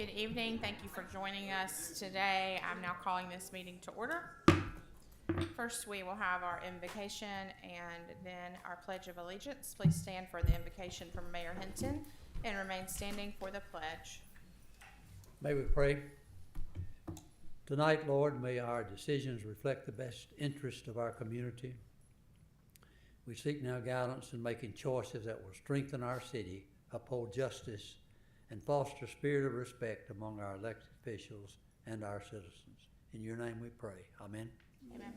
Good evening. Thank you for joining us today. I'm now calling this meeting to order. First, we will have our invocation and then our Pledge of Allegiance. Please stand for the invocation from Mayor Hinton and remain standing for the pledge. May we pray? Tonight, Lord, may our decisions reflect the best interest of our community. We seek now guidance in making choices that will strengthen our city, uphold justice, and foster a spirit of respect among our elected officials and our citizens. In your name we pray. Amen. Amen.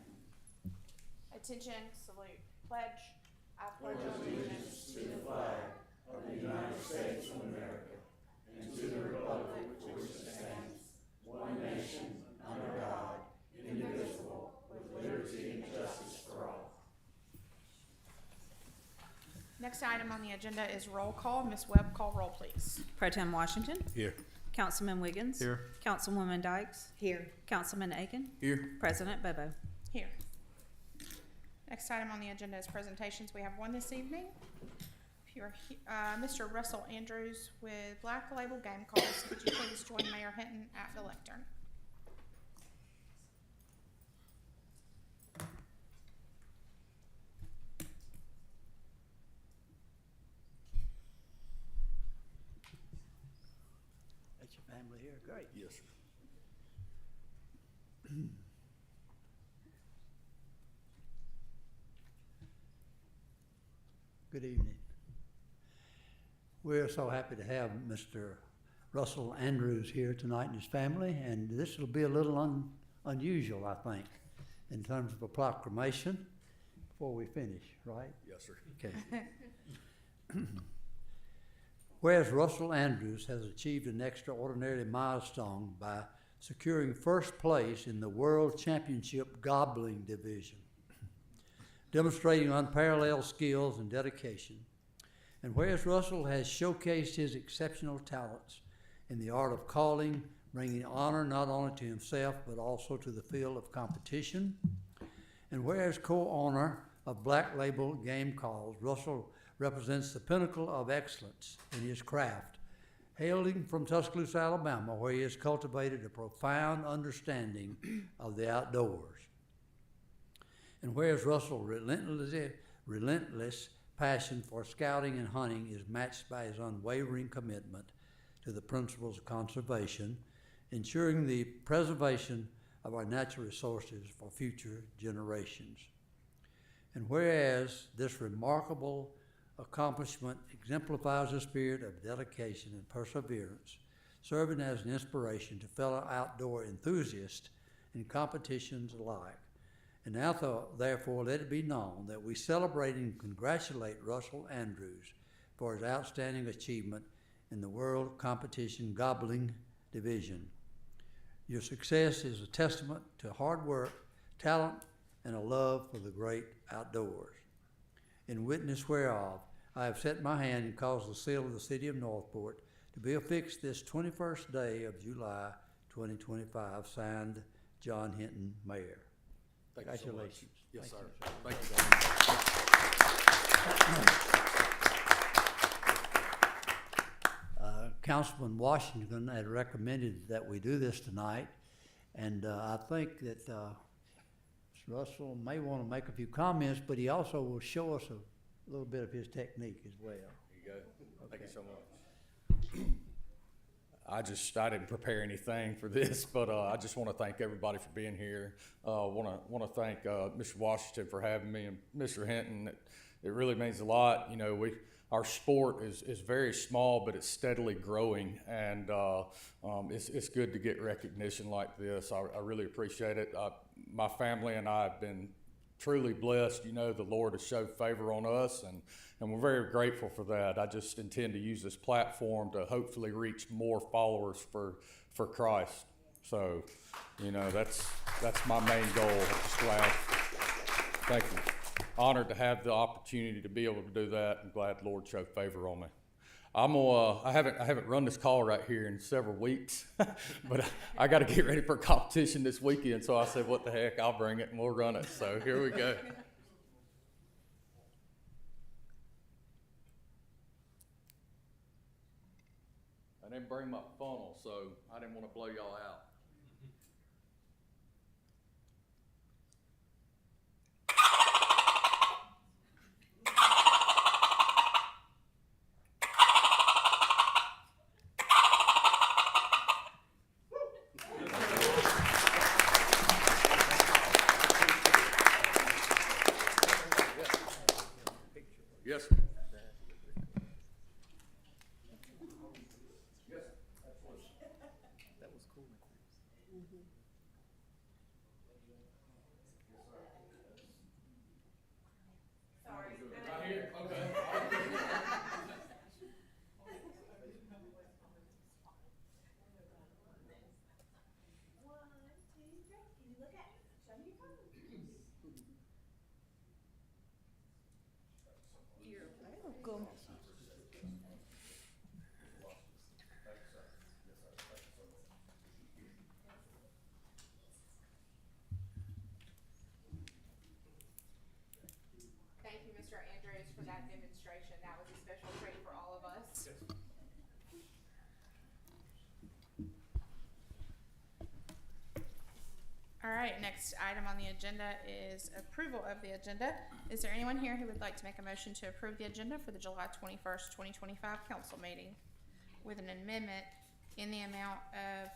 Attention, salute, pledge. I pledge allegiance to the flag of the United States of America and to the republic for which it stands, one nation, under God, indivisible, with liberty and justice for all. Next item on the agenda is roll call. Ms. Webb, call roll, please. Pro Tem Washington. Here. Councilman Wiggins. Here. Councilwoman Dykes. Here. Councilman Aiken. Here. President Bobo. Here. Next item on the agenda is presentations. We have one this evening. If you're Mr. Russell Andrews with Black Label Game Calls, could you please join Mayor Hinton at the lectern? That's your family here. Great. Yes, sir. Good evening. We're so happy to have Mr. Russell Andrews here tonight and his family, and this will be a little unusual, I think, in terms of a proclamation before we finish, right? Yes, sir. Okay. Whereas Russell Andrews has achieved an extraordinary milestone by securing first place in the World Championship Gobbling Division, demonstrating unparalleled skills and dedication. And whereas Russell has showcased his exceptional talents in the art of calling, bringing honor not only to himself but also to the field of competition, and whereas co-owner of Black Label Game Calls, Russell represents the pinnacle of excellence in his craft, hailing from Tuscaloosa, Alabama, where he has cultivated a profound understanding of the outdoors. And whereas Russell's relentless passion for scouting and hunting is matched by his unwavering commitment to the principles of conservation, ensuring the preservation of our natural resources for future generations. And whereas this remarkable accomplishment exemplifies a spirit of dedication and perseverance, serving as an inspiration to fellow outdoor enthusiasts and competitions alike. And now, therefore, let it be known that we celebrate and congratulate Russell Andrews for his outstanding achievement in the World Competition Gobbling Division. Your success is a testament to hard work, talent, and a love for the great outdoors. In witness whereof, I have set my hand and caused the seal of the city of Northport to be affixed this 21st day of July 2025, signed John Hinton, Mayor. Congratulations. Yes, sir. Thank Thank you. you. Councilman Washington had recommended that we do this tonight, and I think that Mr. Russell may want to make a few comments, but he also will show us a little bit of his technique as well. There you go. Thank you so much. I didn't prepare anything for this, but I just want to thank everybody for being here. Want to thank Mr. Washington for having me, and Mr. Hinton. It really means a lot. You know, our sport is very small, but it's steadily growing, and it's good to get recognition like this. I really appreciate it. My family and I have been truly blessed. You know, the Lord has showed favor on us, and we're very grateful for that. I just intend to use this platform to hopefully reach more followers for Christ. So, you know, that's my main goal. I'm just glad. Thank you. Honored to have the opportunity to be able to do that, and glad the Lord showed favor on me. I haven't run this call right here in several weeks, but I got to get ready for a competition this weekend. So I said, what the heck, I'll bring it and we'll run it. So here we go. I didn't bring my funnel, so I didn't want to blow y'all out. Yes, sir. Thank you, Mr. Andrews, for that demonstration. That was a special treat for all of us. All right, next item on the agenda is approval of the agenda. Is there anyone here who would like to make a motion to approve the agenda for the July 21st, 2025 council meeting with an amendment in the amount of,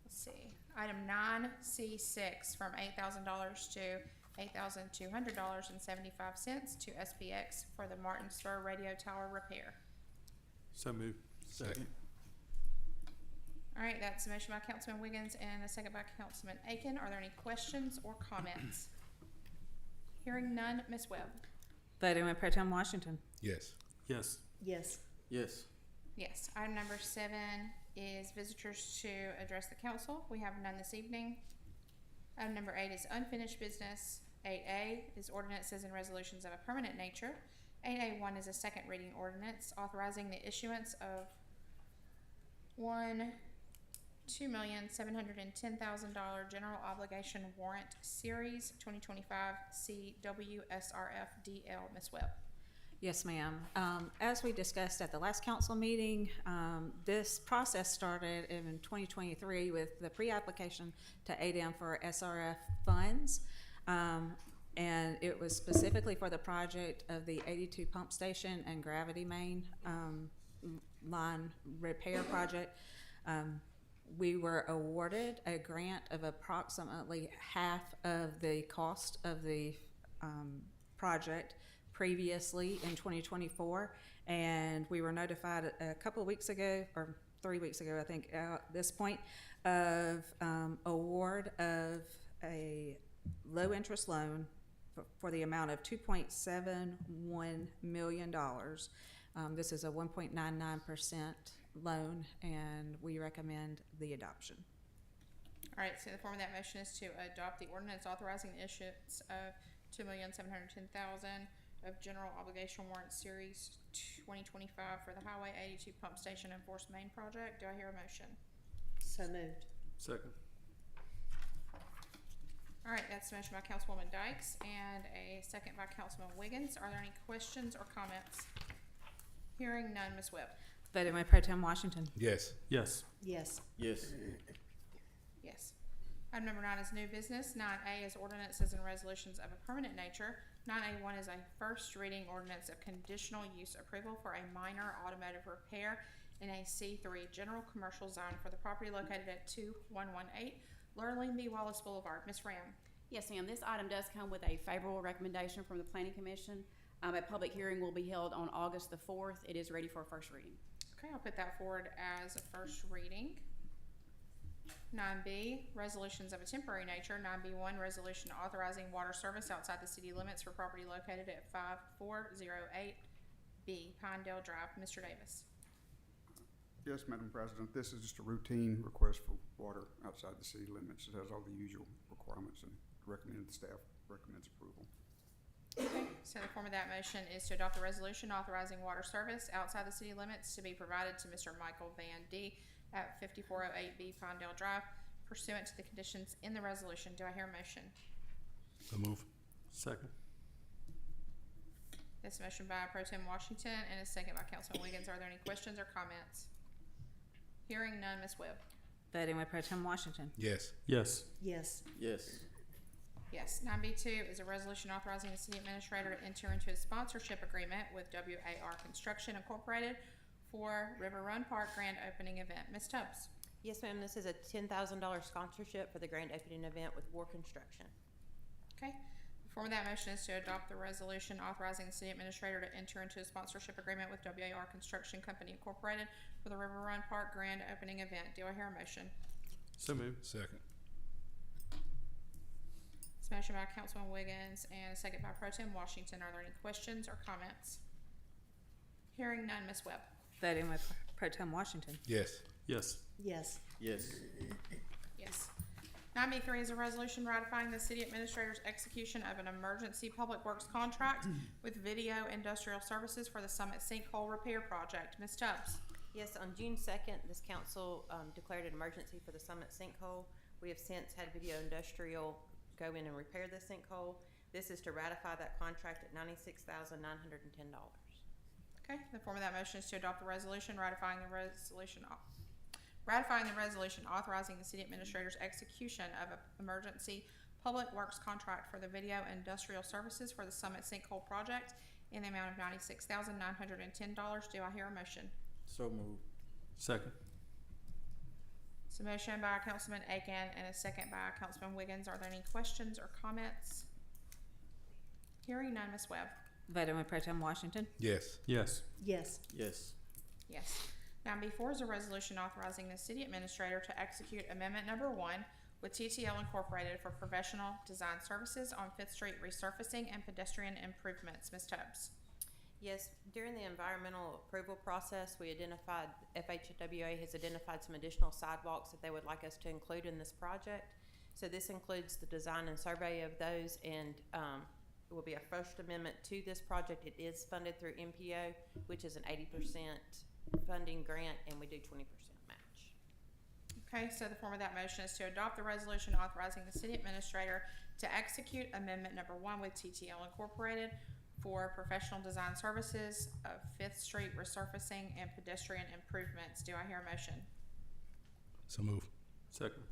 let's see, item 9C6 from $8,000 to $8,200.75 to SPX for the Martin Spur radio tower repair? So moved. Second. All right, that's a motion by Councilman Wiggins and a second by Councilman Aiken. Are there any questions or comments? Hearing none, Ms. Webb? Voting with Pro Tem Washington. Yes. Yes. Yes. Yes. Yes. Item number 7 is visitors to address the council. We have none this evening. Item number 8 is unfinished business. 8A is ordinances and resolutions of a permanent nature. 8A1 is a second reading ordinance authorizing the issuance of $2,710,000 general obligation warrant series 2025 CWSRF-DL. Ms. Webb? Yes, ma'am. As we discussed at the last council meeting, this process started in 2023 with the pre-application to ADM for SRF funds. And it was specifically for the project of the 82 pump station and gravity main line repair project. We were awarded a grant of approximately half of the cost of the project previously in 2024, and we were notified a couple of weeks ago, or 3 weeks ago, I think, at this point, of award of a low interest loan for the amount of $2.71 million. This is a 1.99% loan, and we recommend the adoption. All right, so the form of that motion is to adopt the ordinance authorizing the issuance of $2,710,000 of general obligation warrant series 2025 for the Highway 82 pump station and force main project. Do I hear a motion? So moved. Second. All right, that's a motion by Councilwoman Dykes and a second by Councilman Wiggins. Are there any questions or comments? Hearing none, Ms. Webb? Voting with Pro Tem Washington. Yes. Yes. Yes. Yes. Yes. Item number 9 is new business. 9A is ordinances and resolutions of a permanent nature. 9A1 is a first reading ordinance of conditional use approval for a minor automotive repair in a C3 general commercial zone for the property located at 2118 Lurleen B. Wallace Boulevard. Ms. Ram? Yes, ma'am. This item does come with a favorable recommendation from the Planning Commission. A public hearing will be held on August the 4th. It is ready for a first reading. Okay, I'll put that forward as a first reading. 9B, resolutions of a temporary nature. 9B1, resolution authorizing water service outside the city limits for property located at 5408B Pinedale Drive. Mr. Davis? Yes, Madam President, this is just a routine request for water outside the city limits. It has all the usual requirements, and the staff recommends approval. Okay, so the form of that motion is to adopt a resolution authorizing water service outside the city limits to be provided to Mr. Michael Van D. at 5408B Pinedale Drive pursuant to the conditions in the resolution. Do I hear a motion? So move. Second. This motion by Pro Tem Washington and a second by Councilman Wiggins. Are there any questions or comments? Hearing none, Ms. Webb. Voting with Pro Tem Washington. Yes. Yes. Yes. Yes. Yes. 9B2 is a resolution authorizing the city administrator to enter into a sponsorship agreement with WAR Construction Incorporated for River Run Park grand opening event. Ms. Tubbs. Yes, ma'am, this is a $10,000 sponsorship for the grand opening event with War Construction. Okay. The form of that motion is to adopt the resolution authorizing the city administrator to enter into a sponsorship agreement with WAR Construction Company Incorporated for the River Run Park grand opening event. Do I hear a motion? So moved. Second. It's a motion by Councilman Wiggins and a second by Pro Tem Washington. Are there any questions or comments? Hearing none, Ms. Webb. Voting with Pro Tem Washington. Yes. Yes. Yes. Yes. Yes. 9B3 is a resolution ratifying the city administrator's execution of an emergency public works contract with Video Industrial Services for the Summit Sinkhole Repair Project. Ms. Tubbs. Yes, on June 2nd, this council declared an emergency for the Summit sinkhole. We have since had Video Industrial go in and repair the sinkhole. This is to ratify that contract at $96,910. Okay, the form of that motion is to adopt the resolution ratifying the resolution authorizing the city administrator's execution of an emergency public works contract for the Video Industrial Services for the Summit Sinkhole Project in the amount of $96,910. Do I hear a motion? So moved. Second. It's a motion by Councilman Aiken and a second by Councilman Wiggins. Are there any questions or comments? Hearing none, Ms. Webb. Voting with Pro Tem Washington. Yes. Yes. Yes. Yes. Yes. 9B4 is a resolution authorizing the city administrator to execute amendment number 1 with TTL Incorporated for professional design services on Fifth Street resurfacing and pedestrian improvements. Ms. Tubbs. Yes, during the environmental approval process, we identified, FHWA has identified some additional sidewalks that they would like us to include in this project. So this includes the design and survey of those, and it will be a first amendment to this project. It is funded through MPO, which is an 80% funding grant, and we do 20% match. Okay, so the form of that motion is to adopt the resolution authorizing the city administrator to execute amendment number 1 with TTL Incorporated for professional design services of Fifth Street resurfacing and pedestrian improvements. Do I hear a motion? So moved. Second.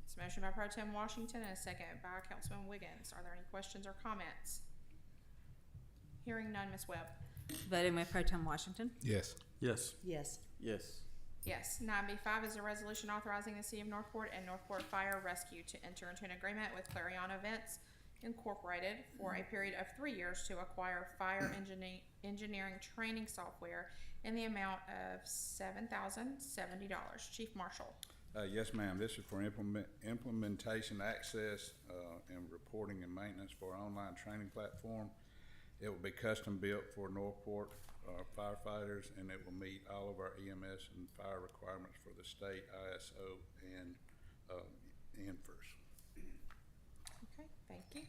It's a motion by Pro Tem Washington and a second by Councilman Wiggins. Are there any questions or comments? Hearing none, Ms. Webb. Voting with Pro Tem Washington. Yes. Yes. Yes. Yes. Yes. 9B5 is a resolution authorizing the city of Northport and Northport Fire Rescue to enter into an agreement with Clarion Events Incorporated for a period of 3 years to acquire fire engineering training software in the amount of $7,070. Chief Marshal. Yes, ma'am. This is for implementation, access, and reporting and maintenance for our online training platform. It will be custom built for Northport firefighters, and it will meet all of our EMS and fire requirements for the state ISO and NFIRS. Okay, thank you.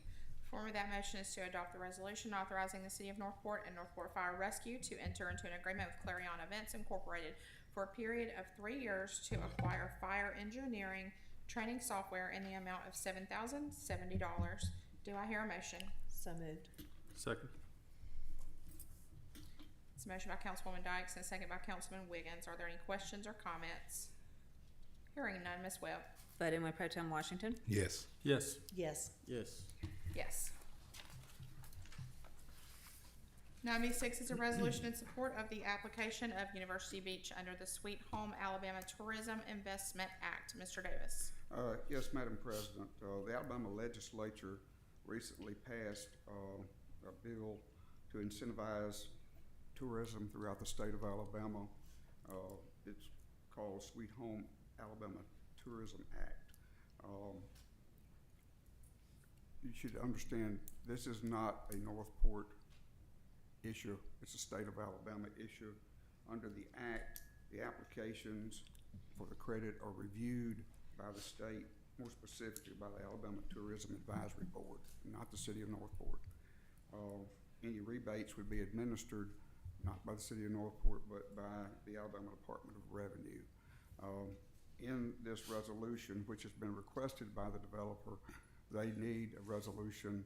Form of that motion is to adopt the resolution authorizing the city of Northport and Northport Fire Rescue to enter into an agreement with Clarion Events Incorporated for a period of 3 years to acquire fire engineering training software in the amount of $7,070. Do I hear a motion? So moved. Second. It's a motion by Councilwoman Dykes and a second by Councilman Wiggins. Are there any questions or comments? Hearing none, Ms. Webb. Voting with Pro Tem Washington. Yes. Yes. Yes. Yes. Yes. 9B6 is a resolution in support of the application of University Beach under the Sweet Home Alabama Tourism Investment Act. Mr. Davis. Yes, Madam President. The Alabama legislature recently passed a bill to incentivize tourism throughout the state of Alabama. It's called Sweet Home Alabama Tourism Act. You should understand this is not a Northport issue. It's a state of Alabama issue. Under the act, the applications for the credit are reviewed by the state, more specifically by the Alabama Tourism Advisory Board, not the city of Northport. Any rebates would be administered not by the city of Northport, but by the Alabama Department of Revenue. In this resolution, which has been requested by the developer, they need a resolution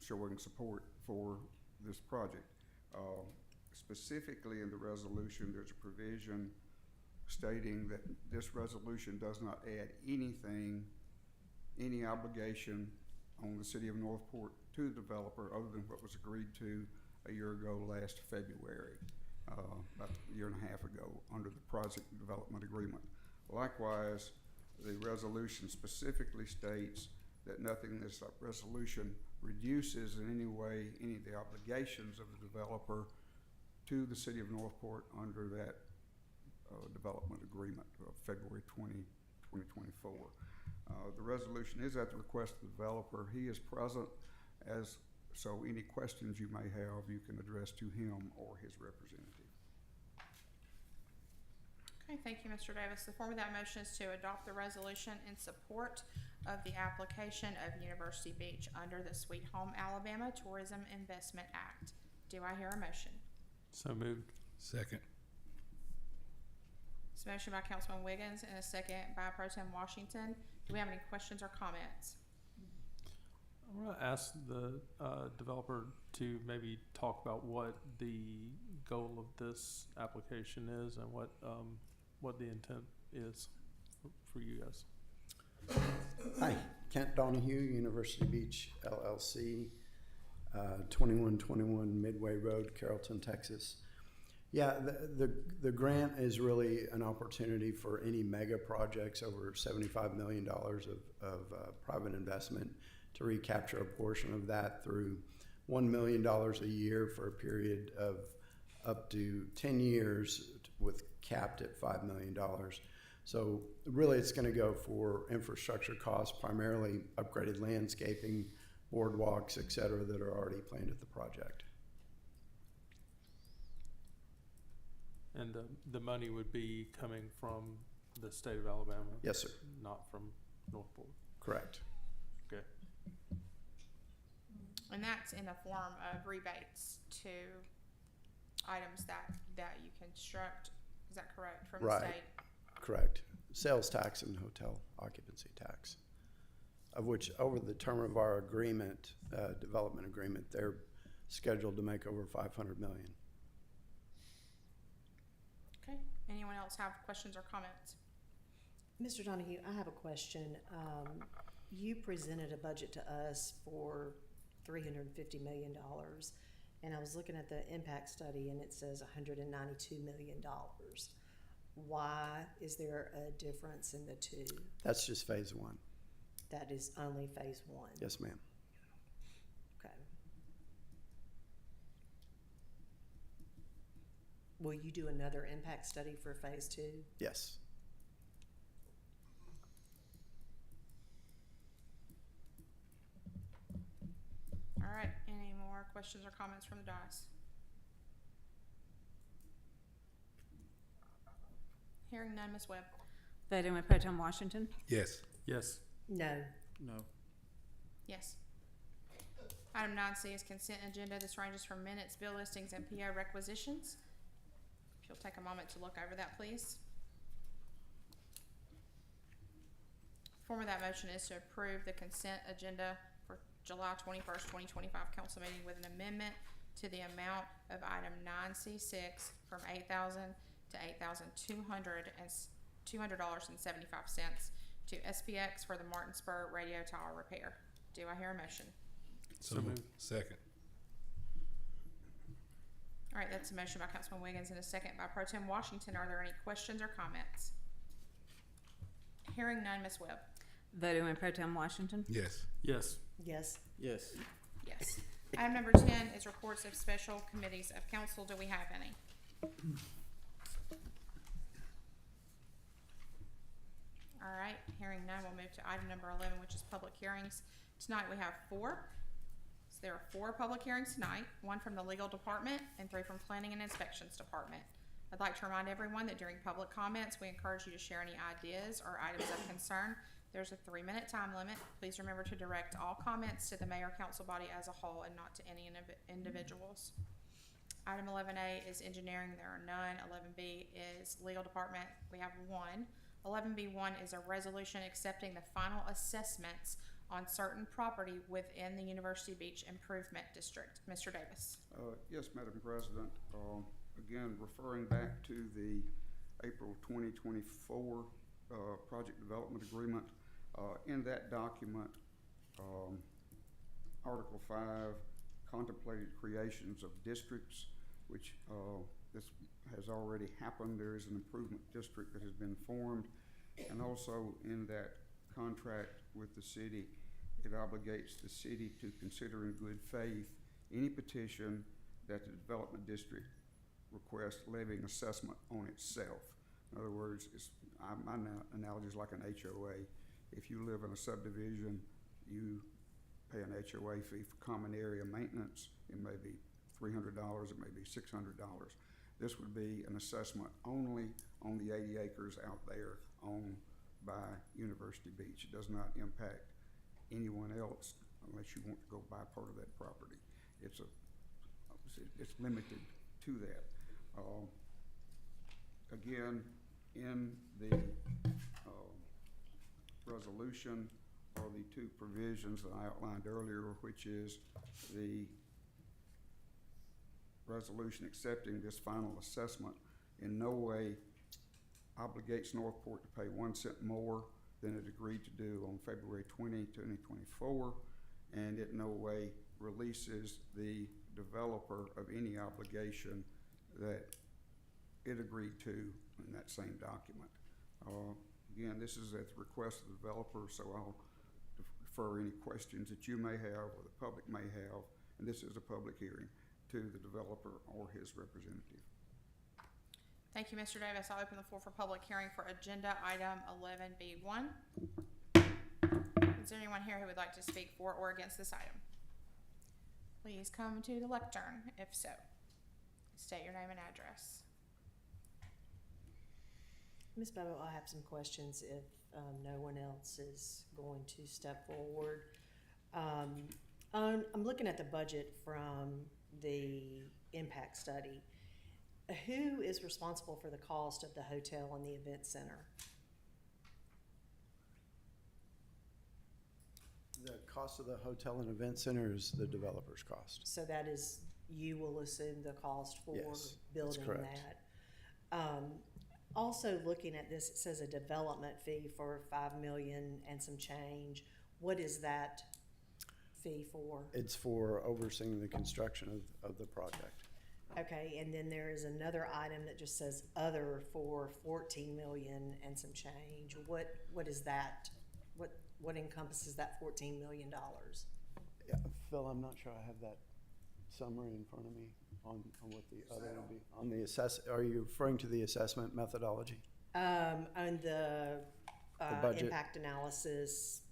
showing support for this project. specifically in the resolution, there's a provision stating that this resolution does not add anything, any obligation on the city of Northport to the developer other than what was agreed to a year ago last February, about a year and a half ago, under the project development agreement. Likewise, the resolution specifically states that nothing in this resolution reduces in any way any of the obligations of the developer to the city of Northport under that development agreement of February 2024. The resolution is at the request of the developer. He is present, so any questions you may have, you can address to him or his representative. Okay, thank you, Mr. Davis. The form of that motion is to adopt the resolution in support of the application of University Beach under the Sweet Home Alabama Tourism Investment Act. Do I hear a motion? So moved. Second. It's a motion by Councilman Wiggins and a second by Pro Tem Washington. Do we have any questions or comments? I'm gonna ask the developer to maybe talk about what the goal of this application is and what the intent is for you guys. Hi, Kent Donahue, University Beach LLC, 2121 Midway Road, Carrollton, Texas. Yeah, the grant is really an opportunity for any mega projects over $75 million of private investment to recapture a portion of that through $1 million a year for a period of up to 10 years with capped at $5 million. So really it's going to go for infrastructure costs, primarily upgraded landscaping, boardwalks, et cetera, that are already planned at the project. And the money would be coming from the state of Alabama? Yes, sir. Not from Northport? Correct. Okay. And that's in the form of rebates to items that you construct, is that correct, from the Right. state? Correct. Sales tax and hotel occupancy tax, of which over the term of our agreement, development agreement, they're scheduled to make over $500 million. Okay, anyone else have questions or comments? Mr. Donahue, I have a question. You presented a budget to us for $350 million, and I was looking at the impact study and it says $192 million. Why is there a difference in the two? That's just phase one. That is only phase one? Yes, ma'am. Okay. Will you do another impact study for phase two? Yes. All right, any more questions or comments from the dais? Hearing none, Ms. Webb. Voting with Pro Tem Washington. Yes. Yes. No. No. Yes. Item 9C is consent agenda. This ranges from minutes, bill listings, and PO requisitions. If you'll take a moment to look over that, please. Form of that motion is to approve the consent agenda for July 21st, 2025 council meeting with an amendment to the amount of item 9C6 from $8,000 to $8,200.75 to SPX for the Martin Spur radio tower repair. Do I hear a motion? So moved. Second. All right, that's a motion by Councilman Wiggins and a second by Pro Tem Washington. Are there any questions or comments? Hearing none, Ms. Webb. Voting with Pro Tem Washington. Yes. Yes. Yes. Yes. Yes. Item number 10 is reports of special committees of council. Do we have any? All right, hearing none, we'll move to item number 11, which is public hearings. Tonight we have 4. So there are 4 public hearings tonight, 1 from the legal department and 3 from planning and inspections department. I'd like to remind everyone that during public comments, we encourage you to share any ideas or items of concern. There's a 3-minute time limit. Please remember to direct all comments to the mayor council body as a whole and not to any individuals. Item 11A is engineering. There are none. 11B is legal department. We have 1. 11B1 is a resolution accepting the final assessments on certain property within the University Beach Improvement District. Mr. Davis. Yes, Madam President. Again, referring back to the April 2024 project development agreement, in that document, Article 5 contemplated creations of districts, which this has already happened. There is an improvement district that has been formed, and also in that contract with the city, it obligates the city to consider in good faith any petition that the development district requests levying assessment on itself. In other words, my analogy is like an HOA. If you live in a subdivision, you pay an HOA fee for common area maintenance. It may be $300, it may be $600. This would be an assessment only on the 80 acres out there owned by University Beach. It does not impact anyone else unless you want to go buy part of that property. It's limited to that. Again, in the resolution are the two provisions that I outlined earlier, which is the resolution accepting this final assessment in no way obligates Northport to pay 1 cent more than it agreed to do on February 20, 2024, and it no way releases the developer of any obligation that it agreed to in that same document. Again, this is at the request of the developer, so I'll defer any questions that you may have or the public may have, and this is a public hearing, to the developer or his representative. Thank you, Mr. Davis. I'll open the floor for public hearing for agenda item 11B1. Is there anyone here who would like to speak for or against this item? Please come to the lectern, if so. State your name and address. Ms. Bobo, I have some questions if no one else is going to step forward. I'm looking at the budget from the impact study. Who is responsible for the cost of the hotel and the event center? The cost of the hotel and event center is the developer's cost. So that is, you will assume the cost for Yes, that's building correct. that. Also looking at this, it says a development fee for $5 million and some change. What is that fee for? It's for overseeing the construction of the project. Okay, and then there is another item that just says other for $14 million and some change. What is that? What encompasses that $14 million? Yeah, Phil, I'm not sure I have that summary in front of me on what the other would be. On the are you referring to the assessment methodology? On the budget? impact analysis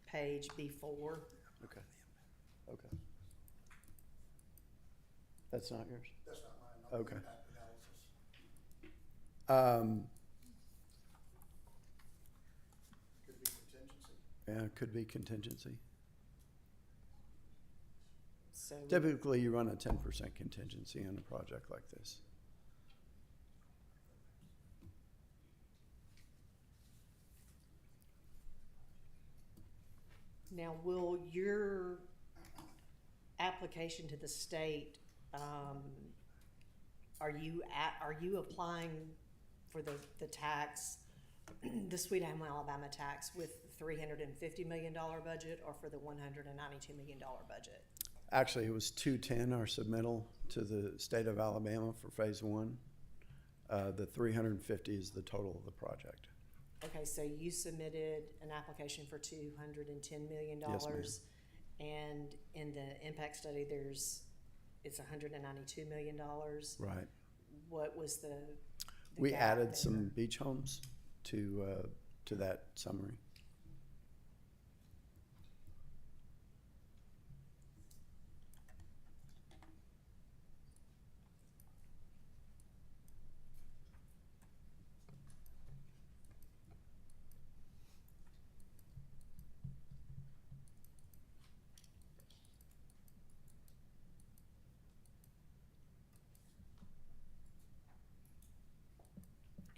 page B4. Okay. Okay. That's not yours? That's not mine. Okay. Impact analysis. Could be contingency. Yeah, it could be contingency. So Typically, you run a 10% contingency on a project like this. now, will your application to the state, are you applying for the tax, the Sweet Home Alabama tax with the $350 million budget or for the $192 million budget? Actually, it was 210, our submittal to the state of Alabama for phase one. The 350 is the total of the project. Okay, so you submitted an application for $210 million. Yes, ma'am. And in the impact study, it's $192 million. Right. What was the We gap added there? some beach homes to that summary.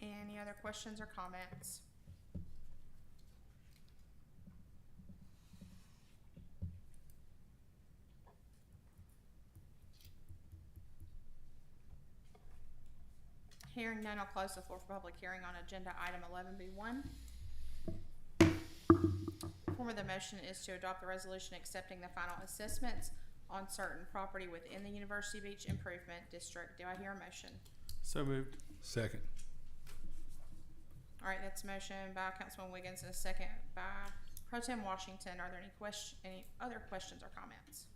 Any other questions or comments? Hearing none, I'll close the floor for public hearing on agenda item 11B1. Form of the motion is to adopt the resolution accepting the final assessments on certain property within the University Beach Improvement District. Do I hear a motion? So moved. Second. All right, that's a motion by Councilman Wiggins and a second by Pro Tem Washington. Are there any other questions or comments?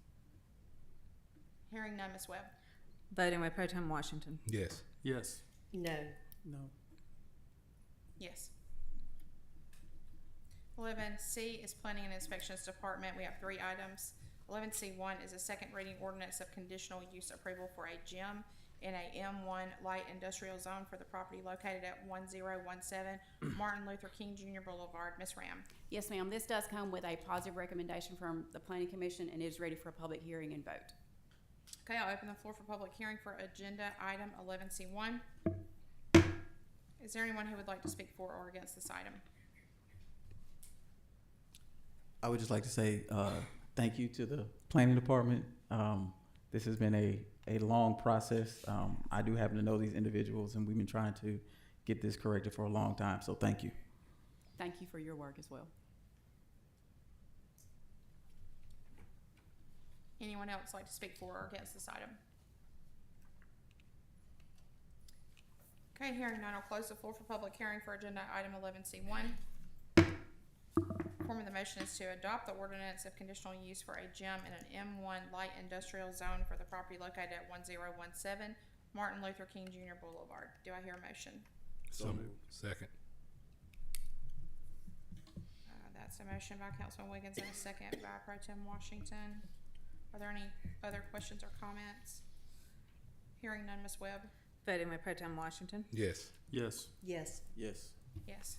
Hearing none, Ms. Webb. Voting by Pro Tem Washington. Yes. Yes. No. No. Yes. 11C is Planning and Inspections Department. We have 3 items. 11C1 is a second reading ordinance of conditional use approval for a gym in a M1 light industrial zone for the property located at 1017 Martin Luther King Jr. Boulevard. Ms. Ram. Yes, ma'am. This does come with a positive recommendation from the Planning Commission and is ready for a public hearing and vote. Okay, I'll open the floor for public hearing for agenda item 11C1. Is there anyone who would like to speak for or against this item? I would just like to say thank you to the planning department. This has been a long process. I do happen to know these individuals, and we've been trying to get this corrected for a long time, so thank you. Thank you for your work as well. Anyone else like to speak for or against this item? Okay, hearing none, I'll close the floor for public hearing for agenda item 11C1. Form of the motion is to adopt the ordinance of conditional use for a gym in an M1 light industrial zone for the property located at 1017 Martin Luther King Jr. Boulevard. Do I hear a motion? So moved. Second. That's a motion by Councilman Wiggins and a second by Pro Tem Washington. Are there any other questions or comments? Hearing none, Ms. Webb. Voting by Pro Tem Washington. Yes. Yes. Yes. Yes. Yes.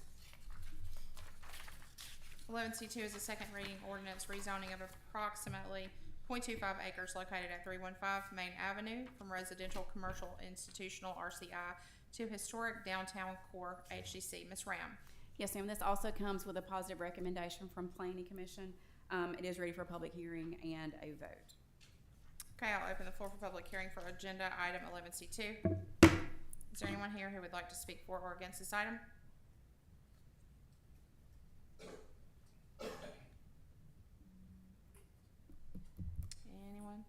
11C2 is a second reading ordinance rezoning of approximately 0.25 acres located at 315 Main Avenue from residential, commercial, institutional RCI to historic downtown core HDC. Ms. Ram. Yes, ma'am. This also comes with a positive recommendation from Planning Commission. It is ready for a public hearing and a vote. Okay, I'll open the floor for public hearing for agenda item 11C2. Is there anyone here who would like to speak for or against this item? Anyone?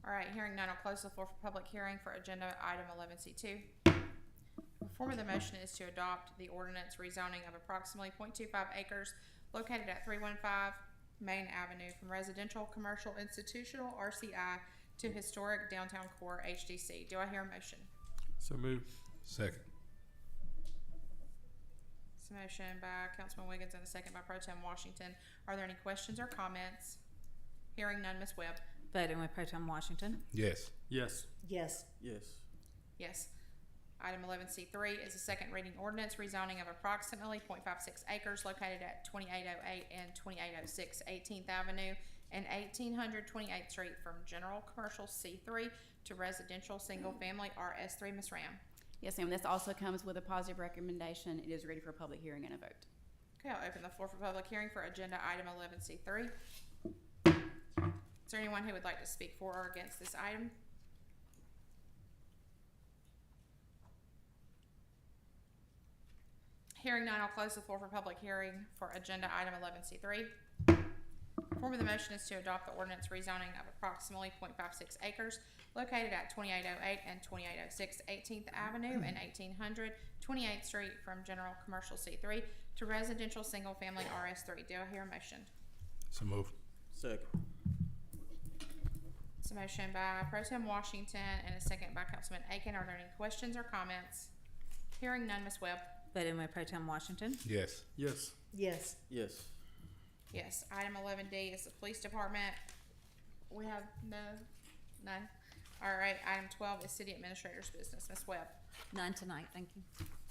All right, hearing none, I'll close the floor for public hearing for agenda item 11C2. The form of the motion is to adopt the ordinance rezoning of approximately 0.25 acres located at 315 Main Avenue from residential, commercial, institutional RCI to historic downtown core HDC. Do I hear a motion? So moved. Second. It's a motion by Councilman Wiggins and a second by Pro Tem Washington. Are there any questions or comments? Hearing none, Ms. Webb. Voting by Pro Tem Washington. Yes. Yes. Yes. Yes. Yes. Item 11C3 is a second reading ordinance rezoning of approximately 0.56 acres located at 2808 and 2806 18th Avenue and 1800 28th Street from general commercial C3 to residential single family RS3. Ms. Ram. Yes, ma'am. This also comes with a positive recommendation. It is ready for a public hearing and a vote. Okay, I'll open the floor for public hearing for agenda item 11C3. Is there anyone who would like to speak for or against this item? Hearing none, I'll close the floor for public hearing for agenda item 11C3. Form of the motion is to adopt the ordinance rezoning of approximately 0.56 acres located at 2808 and 2806 18th Avenue and 1800 28th Street from general commercial C3 to residential single family RS3. Do I hear a motion? So moved. Second. It's a motion by Pro Tem Washington and a second by Councilman Aiken. Are there any questions or comments? Hearing none, Ms. Webb. Voting by Pro Tem Washington. Yes. Yes. Yes. Yes. Yes. Item 11D is the police department. We have none. All right. Item 12 is city administrator's business. Ms. Webb. None tonight, thank you.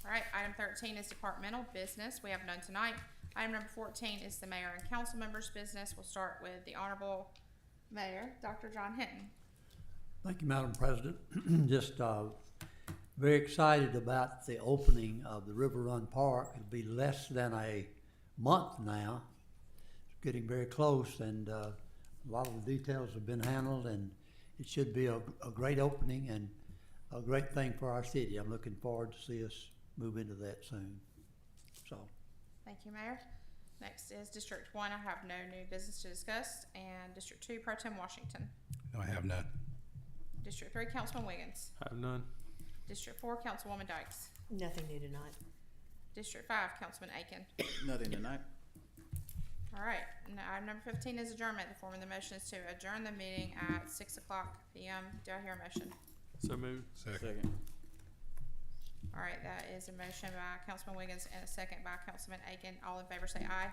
All right. Item 13 is departmental business. We have none tonight. Item number 14 is the mayor and council members' business. We'll start with the Honorable Mayor, Dr. John Hinton. Thank you, Madam President. Just very excited about the opening of the River Run Park. It'll be less than a month now. It's getting very close, and a lot of the details have been handled, and it should be a great opening. And a great thing for our city. I'm looking forward to see us move into that soon. So, Thank you, Mayor. Next is District 1. I have no new business to discuss. And District 2, Pro Tem Washington. No, I have none. District 3, Councilman Wiggins. Have none. District 4, Councilwoman Dykes. Nothing new tonight. District 5, Councilman Aiken. Nothing tonight. All right, now, item number 15 is adjournment. The form of the motion is to adjourn the meeting at 6:00 p.m. Do I hear a motion? So moved. Second. All right, that is a motion by Councilman Wiggins and a second by Councilman Aiken. All in favor say aye.